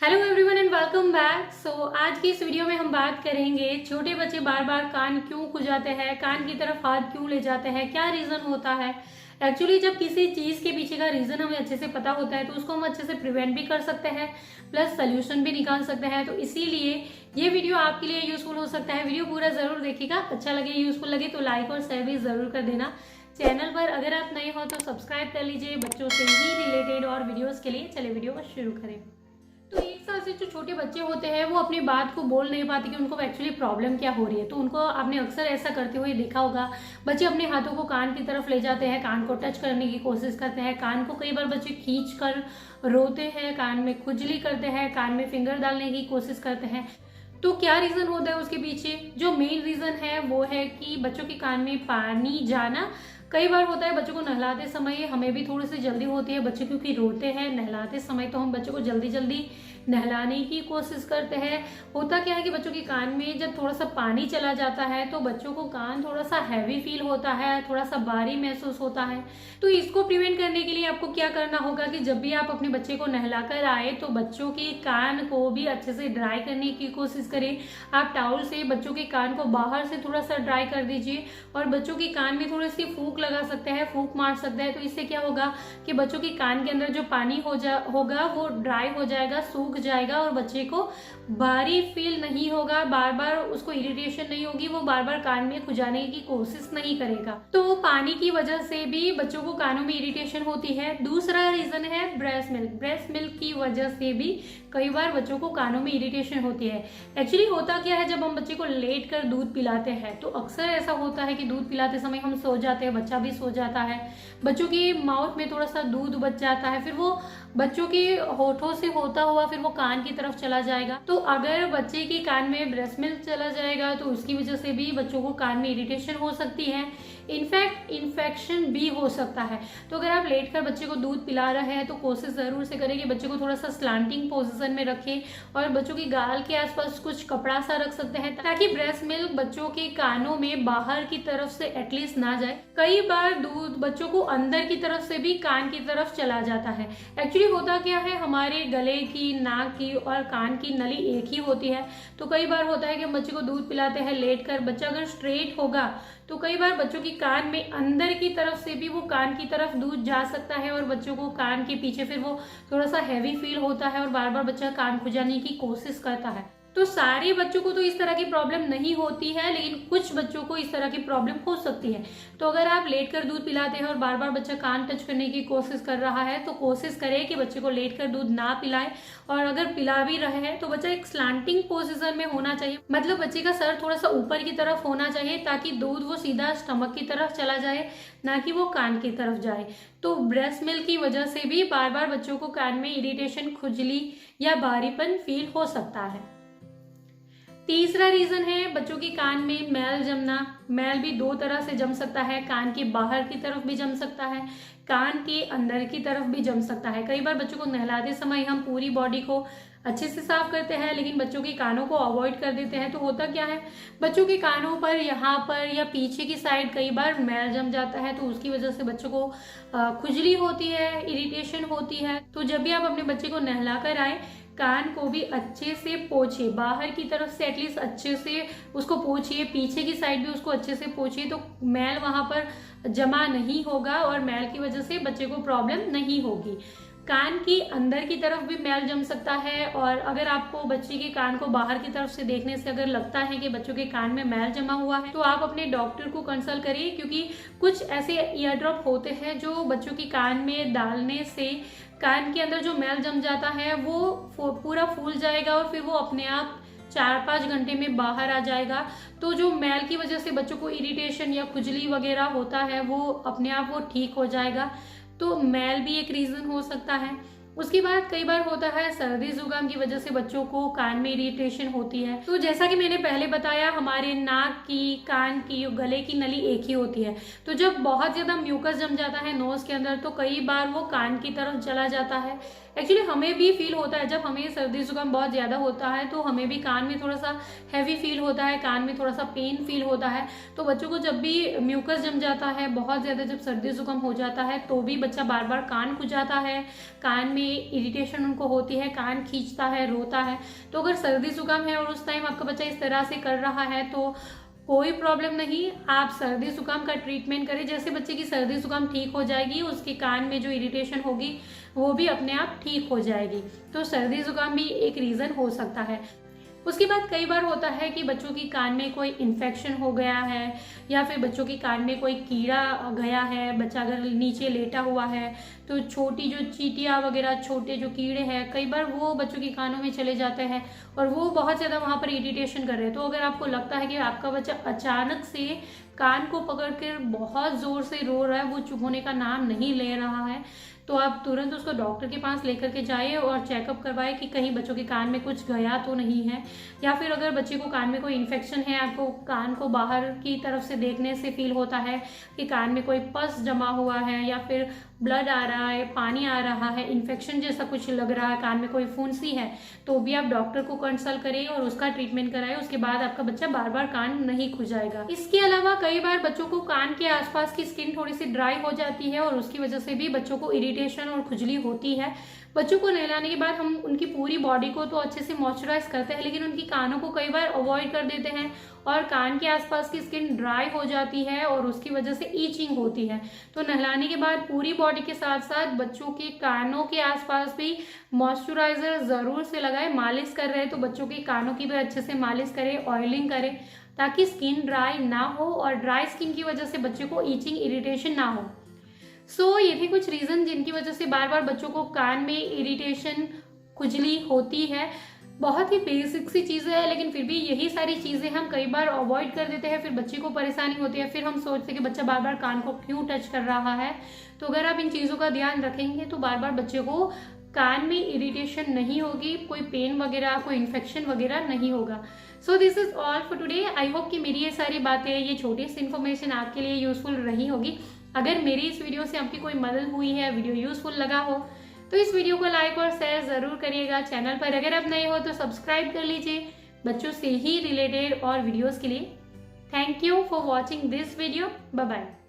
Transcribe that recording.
Hello everyone and welcome back. आज की इस वीडियो में हम बात करेंगे छोटे बच्चे बार बार कान क्यों खुजाते हैं, कान की तरफ हाथ क्यों ले जाते हैं, क्या रीजन होता है। एक्चुअली जब किसी चीज के पीछे का रीजन हमें अच्छे से पता होता है तो उसको हम अच्छे से प्रिवेंट भी कर सकते हैं, प्लस सोल्यूशन भी निकाल सकते हैं। तो इसीलिए ये वीडियो आपके लिए यूजफुल हो सकता है। वीडियो पूरा जरूर देखिएगा, अच्छा लगे यूजफुल लगे तो लाइक और शेयर भी जरूर कर देना। चैनल पर अगर आप नए हो तो सब्सक्राइब कर लीजिए बच्चों से ही रिलेटेड और वीडियोस के लिए। चलिए वीडियो को शुरू करें। तो 1 साल से जो छोटे बच्चे होते हैं वो अपनी बात को बोल नहीं पाते कि उनको एक्चुअली प्रॉब्लम क्या हो रही है। तो उनको आपने अक्सर ऐसा करते हुए देखा होगा, बच्चे अपने हाथों को कान की तरफ ले जाते हैं, कान को टच करने की कोशिश करते हैं, कान को कई बार बच्चे खींच कर रोते हैं, कान में खुजली करते हैं, कान में फिंगर डालने की कोशिश करते हैं। तो क्या रीजन होता है उसके पीछे? जो मेन रीजन है वो है कि बच्चों के कान में पानी जाना। कई बार होता है बच्चों को नहलाते समय हमें भी थोड़ी सी जल्दी होती है, बच्चे क्योंकि रोते हैं नहलाते समय तो हम बच्चों को जल्दी जल्दी नहलाने की कोशिश करते हैं। होता क्या है कि बच्चों के कान में जब थोड़ा सा पानी चला जाता है तो बच्चों को कान थोड़ा सा हैवी फील होता है, थोड़ा सा भारी महसूस होता है। तो इसको प्रिवेंट करने के लिए आपको क्या करना होगा कि जब भी आप अपने बच्चे को नहलाकर आए तो बच्चों के कान को भी अच्छे से ड्राई करने की कोशिश करें। आप टाउल से बच्चों के कान को बाहर से थोड़ा सा ड्राई कर दीजिए और बच्चों के कान में थोड़ी सी फूंक लगा सकते हैं, फूंक मार सकते हैं। तो इससे क्या होगा कि बच्चों के कान के अंदर जो पानी होगा वो ड्राई हो जाएगा, सूख जाएगा और बच्चे को भारी फील नहीं होगा, बार बार उसको इरिटेशन नहीं होगी, वो बार बार कान में खुजाने की कोशिश नहीं करेगा। तो पानी की वजह से भी बच्चों को कानों में इरिटेशन होती है। दूसरा रीजन है ब्रेस्ट मिल्क। ब्रेस्ट मिल्क की वजह से भी कई बार बच्चों को कानों में इरिटेशन होती है। एक्चुअली होता क्या है, जब हम बच्चे को लेट कर दूध पिलाते हैं तो अक्सर ऐसा होता है कि दूध पिलाते समय हम सो जाते हैं, बच्चा भी सो जाता है, बच्चों की माउथ में थोड़ा सा दूध बच जाता है, फिर वो बच्चों के होठों से होता हुआ फिर वो कान की तरफ चला जाएगा। तो अगर बच्चे के कान में ब्रेस्ट मिल्क चला जाएगा तो उसकी वजह से भी बच्चों को कान में इरिटेशन हो सकती है, इनफैक्ट इन्फेक्शन भी हो सकता है। तो अगर आप लेट कर बच्चे को दूध पिला रहे हैं तो कोशिश जरूर से करें कि बच्चे को थोड़ा सा स्लांटिंग पोजीशन में रखें और बच्चों की गाल के आसपास कुछ कपड़ा सा रख सकते हैं ताकि ब्रेस्ट मिल्क बच्चों के कानों में बाहर की तरफ से एटलीस्ट ना जाए। कई बार दूध बच्चों को अंदर की तरफ से भी कान की तरफ चला जाता है। एक्चुअली होता क्या है, हमारे गले की, नाक की और कान की नली एक ही होती है। तो कई बार होता है कि हम बच्चे को दूध पिलाते हैं लेट कर, बच्चा अगर स्ट्रेट होगा तो कई बार बच्चों की कान में अंदर की तरफ से भी वो कान की तरफ दूध जा सकता है और बच्चों को कान के पीछे फिर वो थोड़ा सा हैवी फील होता है और बार बार बच्चा कान खुजाने की कोशिश करता है। तो सारे बच्चों को तो इस तरह की प्रॉब्लम नहीं होती है, लेकिन कुछ बच्चों को इस तरह की प्रॉब्लम हो सकती है। तो अगर आप लेट कर दूध पिलाते हैं और बार बार बच्चा कान टच करने की कोशिश कर रहा है तो कोशिश करें कि बच्चे को लेट कर दूध ना पिलाए, और अगर पिला भी रहे हैं तो बच्चा एक स्लांटिंग पोजिशन में होना चाहिए, मतलब बच्चे का सर थोड़ा सा ऊपर की तरफ होना चाहिए ताकि दूध वो सीधा स्टमक की तरफ चला जाए, ना कि वो कान की तरफ जाए। तो ब्रेस्ट मिल्क की वजह से भी बार बार बच्चों को कान में इरिटेशन, खुजली या भारीपन फील हो सकता है। तीसरा रीजन है बच्चों के कान में मैल जमना। मैल भी दो तरह से जम सकता है, कान के बाहर की तरफ भी जम सकता है, कान के अंदर की तरफ भी जम सकता है। कई बार बच्चों को नहलाते समय हम पूरी बॉडी को अच्छे से साफ करते हैं लेकिन बच्चों के कानों को अवॉइड कर देते हैं। तो होता क्या है, बच्चों के कानों पर, यहाँ पर या पीछे की साइड कई बार मैल जम जाता है। तो उसकी वजह से बच्चों को खुजली होती है, इरिटेशन होती है। तो जब भी आप अपने बच्चे को नहला कर आए, कान को भी अच्छे से पोछिए, बाहर की तरफ से एटलीस्ट अच्छे से उसको पोछिए, पीछे की साइड भी उसको अच्छे से पोछिए, तो मैल वहां पर जमा नहीं होगा और मैल की वजह से बच्चे को प्रॉब्लम नहीं होगी। कान की अंदर की तरफ भी मैल जम सकता है, और अगर आपको बच्चे के कान को बाहर की तरफ से देखने से अगर लगता है कि बच्चों के कान में मैल जमा हुआ है तो आप अपने डॉक्टर को कंसल्ट करिए, क्योंकि कुछ ऐसे ईयर ड्रॉप होते हैं जो बच्चों के कान में डालने से कान के अंदर जो मैल जम जाता है वो पूरा फूल जाएगा और फिर वो अपने आप 4-5 घंटे में बाहर आ जाएगा। तो जो मैल की वजह से बच्चों को इरिटेशन या खुजली वगैरह होता है वो अपने आप वो ठीक हो जाएगा। तो मैल भी एक रीजन हो सकता है। उसके बाद कई बार होता है सर्दी जुकाम की वजह से बच्चों को कान में इरिटेशन होती है। तो जैसा कि मैंने पहले बताया, हमारे नाक की, कान की, गले की नली एक ही होती है। तो जब बहुत ज्यादा म्यूकस जम जाता है नोज के अंदर तो कई बार वो कान की तरफ चला जाता है। एक्चुअली हमें भी फील होता है, जब हमें सर्दी जुकाम बहुत ज़्यादा होता है तो हमें भी कान में थोड़ा सा हैवी फील होता है, कान में थोड़ा सा पेन फील होता है। तो बच्चों को जब भी म्यूकस जम जाता है बहुत ज़्यादा, जब सर्दी जुकाम हो जाता है तो भी बच्चा बार बार कान खुजाता है, कान में इरिटेशन उनको होती है, कान खींचता है, रोता है। तो अगर सर्दी जुकाम है और उस टाइम आपका बच्चा इस तरह से कर रहा है तो कोई प्रॉब्लम नहीं, आप सर्दी जुकाम का ट्रीटमेंट करें। जैसे बच्चे की सर्दी जुकाम ठीक हो जाएगी, उसके कान में जो इरिटेशन होगी वो भी अपने आप ठीक हो जाएगी। तो सर्दी जुकाम भी एक रीज़न हो सकता है। उसके बाद कई बार होता है कि बच्चों की कान में कोई इन्फेक्शन हो गया है या फिर बच्चों की कान में कोई कीड़ा गया है, बच्चा अगर नीचे लेटा हुआ है तो छोटी जो चींटियाँ वगैरह, छोटे जो कीड़े हैं, कई बार वो बच्चों के कानों में चले जाते हैं और वो बहुत ज़्यादा वहाँ पर इरिटेशन कर रहे हैं। तो अगर आपको लगता है कि आपका बच्चा अचानक से कान को पकड़ कर बहुत ज़ोर से रो रहा है, वो चुप होने का नाम नहीं ले रहा है, तो आप तुरंत उसको डॉक्टर के पास लेकर के जाइए और चेकअप करवाएं कि कहीं बच्चों के कान में कुछ गया तो नहीं है। या फिर अगर बच्चे को कान में कोई इन्फेक्शन है, आपको कान को बाहर की तरफ से देखने से फील होता है कि कान में कोई पस जमा हुआ है या फिर ब्लड आ रहा है, पानी आ रहा है, इन्फेक्शन जैसा कुछ लग रहा है, कान में कोई फुंसी है, तो भी आप डॉक्टर को कंसल्ट करें और उसका ट्रीटमेंट कराएं। उसके बाद आपका बच्चा बार बार कान नहीं खुजाएगा। इसके अलावा कई बार बच्चों को कान के आसपास की स्किन थोड़ी सी ड्राई हो जाती है और उसकी वजह से भी बच्चों को इरिटेशन और खुजली होती है। बच्चों को नहलाने के बाद हम उनकी पूरी बॉडी को तो अच्छे से मॉइस्चराइज करते हैं, लेकिन उनकी कानों को कई बार अवॉइड कर देते हैं और कान के आसपास की स्किन ड्राई हो जाती है और उसकी वजह से ईचिंग होती है। तो नहलाने के बाद पूरी बॉडी के साथ साथ बच्चों के कानों के आसपास भी मॉइस्चराइजर जरूर से लगाए। मालिश कर रहे हैं तो बच्चों के कानों की भी अच्छे से मालिश करें, ऑयलिंग करें, ताकि स्किन ड्राई ना हो और ड्राई स्किन की वजह से बच्चे को ईचिंग, इरिटेशन ना हो। ये थे कुछ रीजन जिनकी वजह से बार बार बच्चों को कान में इरिटेशन, खुजली होती है। बहुत ही बेसिक सी चीज़ें हैं, लेकिन फिर भी यही सारी चीज़ें हम कई बार अवॉइड कर देते हैं, फिर बच्चे को परेशानी होती है, फिर हम सोचते हैं कि बच्चा बार बार कान को क्यों टच कर रहा है। तो अगर आप इन चीज़ों का ध्यान रखेंगे तो बार बार बच्चे को कान में इरिटेशन नहीं होगी, कोई पेन वगैरह, कोई इन्फेक्शन वगैरह नहीं होगा। So this is all for today. I hope कि मेरी ये सारी बातें, ये छोटी सी इन्फॉर्मेशन आपके लिए यूजफुल रही होगी। अगर मेरी इस वीडियो से आपकी कोई मदद हुई है, वीडियो यूजफुल लगा हो, तो इस वीडियो को लाइक और शेयर जरूर करिएगा। चैनल पर अगर आप नए हो तो सब्सक्राइब कर लीजिए बच्चों से ही रिलेटेड और वीडियोस के लिए। Thank you for watching this video. Bye bye.